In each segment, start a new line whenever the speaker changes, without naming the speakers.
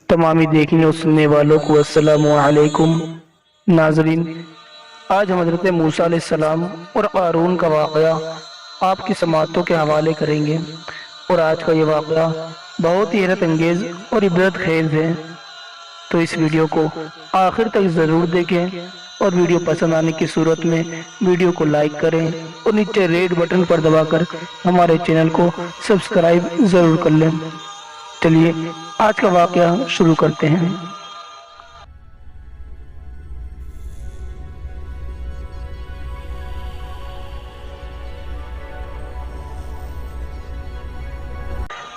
تمامی دیکھنے اور سننے والوں کو السلام علیکم۔ ناظرین، آج ہم حضرت موسیٰ علیہ السلام اور قارون کا واقعہ آپ کی سماعتوں کے حوالے کریں گے، اور آج کا یہ واقعہ بہت ہی حیرت انگیز اور عبرت خیز ہے، تو اس ویڈیو کو آخر تک ضرور دیکھیں، اور ویڈیو پسند آنے کی صورت میں ویڈیو کو لائک کریں اور نیچے ریڈ بٹن پر دبا کر ہمارے چینل کو سبسکرائب ضرور کر لیں۔ چلیے آج کا واقعہ شروع کرتے ہیں۔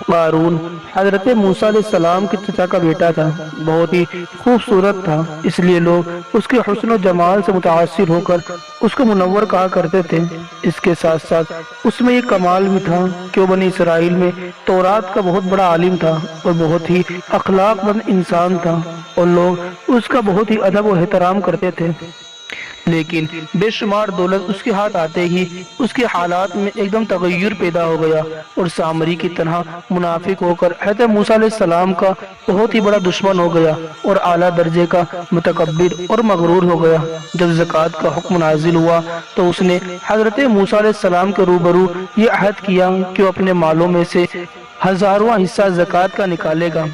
قارون حضرت موسیٰ علیہ السلام کے چچا کا بیٹا تھا، بہت ہی خوبصورت تھا، اس لیے لوگ اس کے حسن و جمال سے متاثر ہو کر اس کو منور کہا کرتے تھے۔ اس کے ساتھ ساتھ اس میں یہ کمال بھی تھا کہ وہ بنی اسرائیل میں تورات کا بہت بڑا عالم تھا اور بہت ہی اخلاق مند انسان تھا، اور لوگ اس کا بہت ہی ادب و احترام کرتے تھے۔ لیکن بے شمار دولت اس کے ہاتھ آتے ہی اس کے حالات میں ایک دم تغیر پیدا ہو گیا، اور سامری کی طرح منافق ہو کر حضرت موسیٰ علیہ السلام کا بہت ہی بڑا دشمن ہو گیا، اور اعلیٰ درجے کا متکبر اور مغرور ہو گیا۔ جب زکوٰۃ کا حکم نازل ہوا تو اس نے حضرت موسیٰ علیہ السلام کے روبرو یہ عہد کیا کہ وہ اپنے مالوں میں سے 1000واں حصہ زکوٰۃ کا نکالے گا،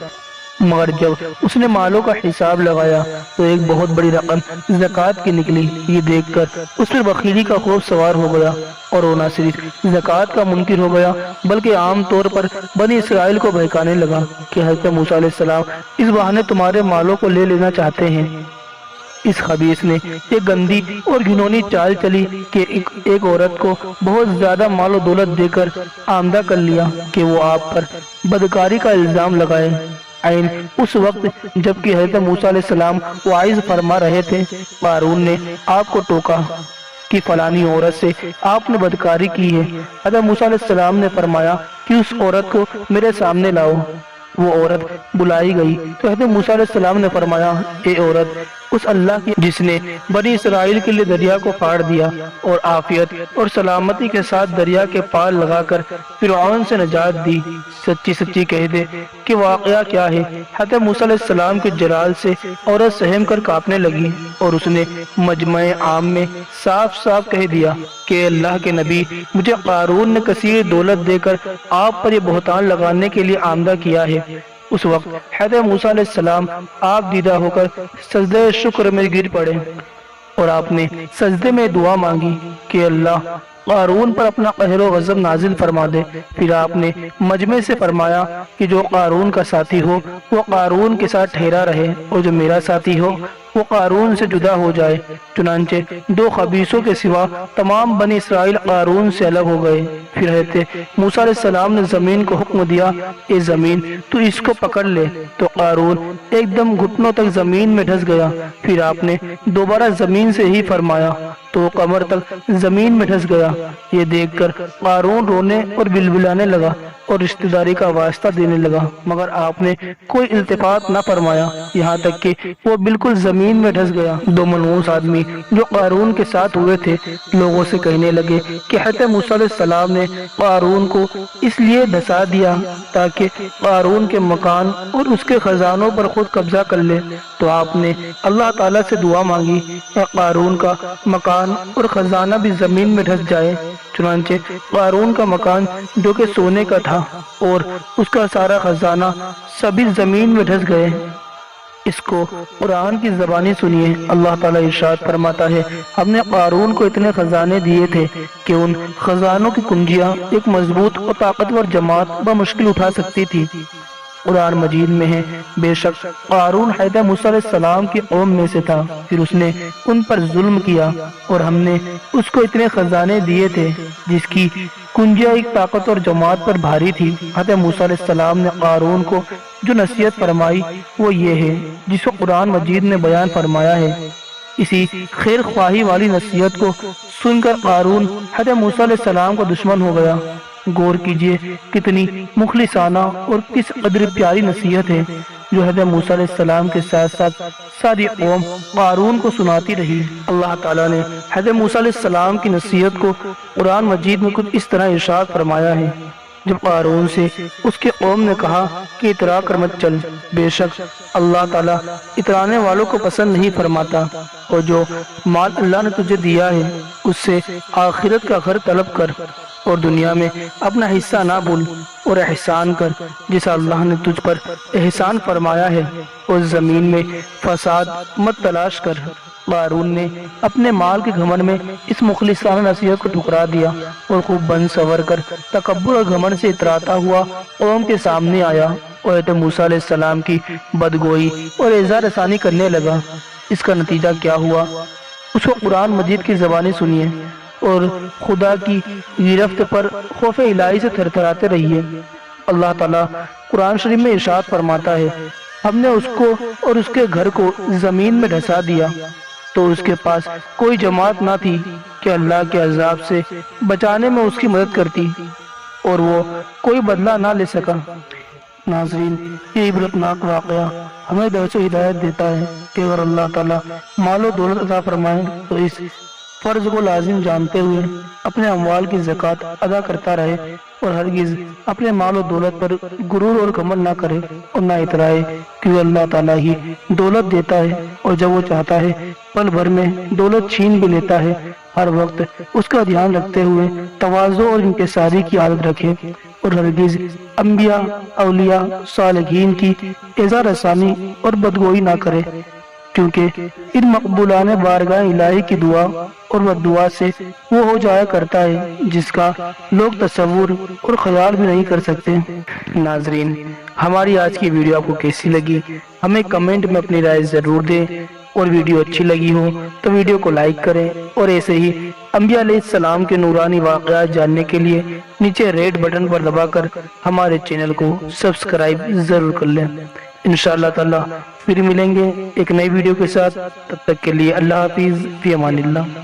مگر جب اس نے مالوں کا حساب لگایا تو ایک بہت بڑی رقم زکوٰۃ کی نکلی۔ یہ دیکھ کر اس پر بخیلی کا خوف سوار ہو گیا، اور وہ نہ صرف زکوٰۃ کا منکر ہو گیا بلکہ عام طور پر بنی اسرائیل کو بہکانے لگا کہ حضرت موسیٰ علیہ السلام اس بہانے تمہارے مالوں کو لے لینا چاہتے ہیں۔ اس خبیث نے ایک گندی اور گھنونی چال چلی کہ ایک عورت کو بہت زیادہ مال و دولت دے کر آمدہ کر لیا کہ وہ آپ پر بدکاری کا الزام لگائے۔ عین اس وقت جبکہ حضرت موسیٰ علیہ السلام وعظ فرما رہے تھے، قارون نے آپ کو ٹوکا کہ فلانی عورت سے آپ نے بدکاری کی ہے۔ حضرت موسیٰ علیہ السلام نے فرمایا کہ اس عورت کو میرے سامنے لاؤ۔ وہ عورت بلائی گئی تو حضرت موسیٰ علیہ السلام نے فرمایا، اے عورت، اس اللہ کی جس نے بنی اسرائیل کے لیے دریا کو پھاڑ دیا اور عافیت اور سلامتی کے ساتھ دریا کے پار لگا کر فرعون سے نجات دی، سچی سچی کہہ دے کہ واقعہ کیا ہے۔ حضرت موسیٰ علیہ السلام کے جلال سے عورت سہم کر کانپنے لگی، اور اس نے مجمع عام میں صاف صاف کہہ دیا کہ اللہ کے نبی، مجھے قارون نے کثیر دولت دے کر آپ پر یہ بہتان لگانے کے لیے آمدہ کیا ہے۔ اس وقت حضرت موسیٰ علیہ السلام آپ دیدہ ہو کر سجدہ شکر میں گر پڑے، اور آپ نے سجدے میں دعا مانگی کہ اللہ قارون پر اپنا قہر و غضب نازل فرما دے۔ پھر آپ نے مجمع سے فرمایا کہ جو قارون کا ساتھی ہو وہ قارون کے ساتھ ٹھہرا رہے، اور جو میرا ساتھی ہو وہ قارون سے جدا ہو جائے۔ چنانچہ دو خبیثوں کے سوا تمام بنی اسرائیل قارون سے الگ ہو گئے۔ پھر حضرت موسیٰ علیہ السلام نے زمین کو حکم دیا، اے زمین تو اس کو پکڑ لے، تو قارون ایک دم گھٹنوں تک زمین میں دھس گیا۔ پھر آپ نے دوبارہ زمین سے ہی فرمایا تو وہ کمر تک زمین میں دھس گیا۔ یہ دیکھ کر قارون رونے اور بلبلانے لگا اور رشتہ داری کا واسطہ دینے لگا، مگر آپ نے کوئی التفات نہ فرمایا، یہاں تک کہ وہ بالکل زمین میں دھس گیا۔ دو منحوس آدمی جو قارون کے ساتھ ہوئے تھے لوگوں سے کہنے لگے کہ حضرت موسیٰ علیہ السلام نے قارون کو اس لیے دھسا دیا تاکہ قارون کے مکان اور اس کے خزانوں پر خود قبضہ کر لے۔ تو آپ نے اللہ تعالیٰ سے دعا مانگی کہ قارون کا مکان اور خزانہ بھی زمین میں دھس جائے۔ چنانچہ قارون کا مکان جو کہ سونے کا تھا اور اس کا سارا خزانہ سبھی زمین میں دھس گئے۔ اس کو قرآن کی زبانی سنیے۔ اللہ تعالیٰ ارشاد فرماتا ہے، ہم نے قارون کو اتنے خزانے دیے تھے کہ ان خزانوں کی کنجیاں ایک مضبوط اور طاقتور جماعت بمشکل اٹھا سکتی تھی۔ قرآن مجید میں ہے، بے شک قارون حضرت موسیٰ علیہ السلام کی قوم میں سے تھا، پھر اس نے ان پر ظلم کیا، اور ہم نے اس کو اتنے خزانے دیے تھے جس کی کنجیاں ایک طاقتور جماعت پر بھاری تھی۔ حضرت موسیٰ علیہ السلام نے قارون کو جو نصیحت فرمائی وہ یہ ہے جس کو قرآن مجید نے بیان فرمایا ہے۔ اسی خیر خواہی والی نصیحت کو سن کر قارون حضرت موسیٰ علیہ السلام کا دشمن ہو گیا۔ غور کیجئے کتنی مخلصانہ اور کس قدر پیاری نصیحت ہے جو حضرت موسیٰ علیہ السلام کے ساتھ ساتھ ساری قوم قارون کو سناتی رہی۔ اللہ تعالیٰ نے حضرت موسیٰ علیہ السلام کی نصیحت کو قرآن مجید میں کچھ اس طرح ارشاد فرمایا ہے، جب قارون سے اس کے قوم نے کہا کہ اترا کر مت چل، بے شک اللہ تعالیٰ اترانے والوں کو پسند نہیں فرماتا، اور جو مال اللہ نے تجھے دیا ہے اس سے آخرت کا گھر طلب کر، اور دنیا میں اپنا حصہ نہ بھول، اور احسان کر جیسا اللہ نے تجھ پر احسان فرمایا ہے، اور زمین میں فساد مت تلاش کر۔ قارون نے اپنے مال کے گھمنڈ میں اس مخلصانہ نصیحت کو ٹھکرا دیا اور خوب بن سور کر تکبر اور گھمنڈ سے اتراتا ہوا قوم کے سامنے آیا اور حضرت موسیٰ علیہ السلام کی بدگوئی اور اعزاز رسانی کرنے لگا۔ اس کا نتیجہ کیا ہوا؟ اس کو قرآن مجید کی زبانیں سنیے اور خدا کی گرفت پر خوف الہی سے تھرتھراتے رہیے۔ اللہ تعالیٰ قرآن شریف میں ارشاد فرماتا ہے، ہم نے اس کو اور اس کے گھر کو زمین میں دھسا دیا تو اس کے پاس کوئی جماعت نہ تھی کہ اللہ کے عذاب سے بچانے میں اس کی مدد کرتی، اور وہ کوئی بدلہ نہ لے سکا۔ ناظرین، یہ عبرتناک واقعہ ہمیں درس و ہدایت دیتا ہے کہ اگر اللہ تعالیٰ مال و دولت عطا فرمائے تو اس فرض کو لازم جانتے ہوئے اپنے اموال کی زکوٰۃ ادا کرتا رہے، اور ہرگز اپنے مال و دولت پر غرور اور گھمنڈ نہ کرے اور نہ اترائے، کیونکہ اللہ تعالیٰ ہی دولت دیتا ہے، اور جب وہ چاہتا ہے پل بھر میں دولت چھین بھی لیتا ہے۔ ہر وقت اس کا دھیان رکھتے ہوئے تواضع اور انکساری کی عادت رکھے، اور ہرگز انبیاء، اولیاء، صالحین کی اعزاز رسانی اور بدگوئی نہ کرے، کیونکہ ان مقبولان بارگاہ الہی کی دعا اور بددعا سے وہ ہو جایا کرتا ہے جس کا لوگ تصور اور خیال بھی نہیں کر سکتے۔ ناظرین، ہماری آج کی ویڈیو آپ کو کیسی لگی ہمیں کمنٹ میں اپنی رائے ضرور دیں، اور ویڈیو اچھی لگی ہو تو ویڈیو کو لائک کریں، اور ایسے ہی انبیاء علیہ السلام کے نورانی واقعات جاننے کے لیے نیچے ریڈ بٹن پر دبا کر ہمارے چینل کو سبسکرائب ضرور کر لیں۔ انشاءاللہ تعالی پھر ملیں گے ایک نئی ویڈیو کے ساتھ، تب تک کے لیے اللہ حافظ، فی امان اللہ۔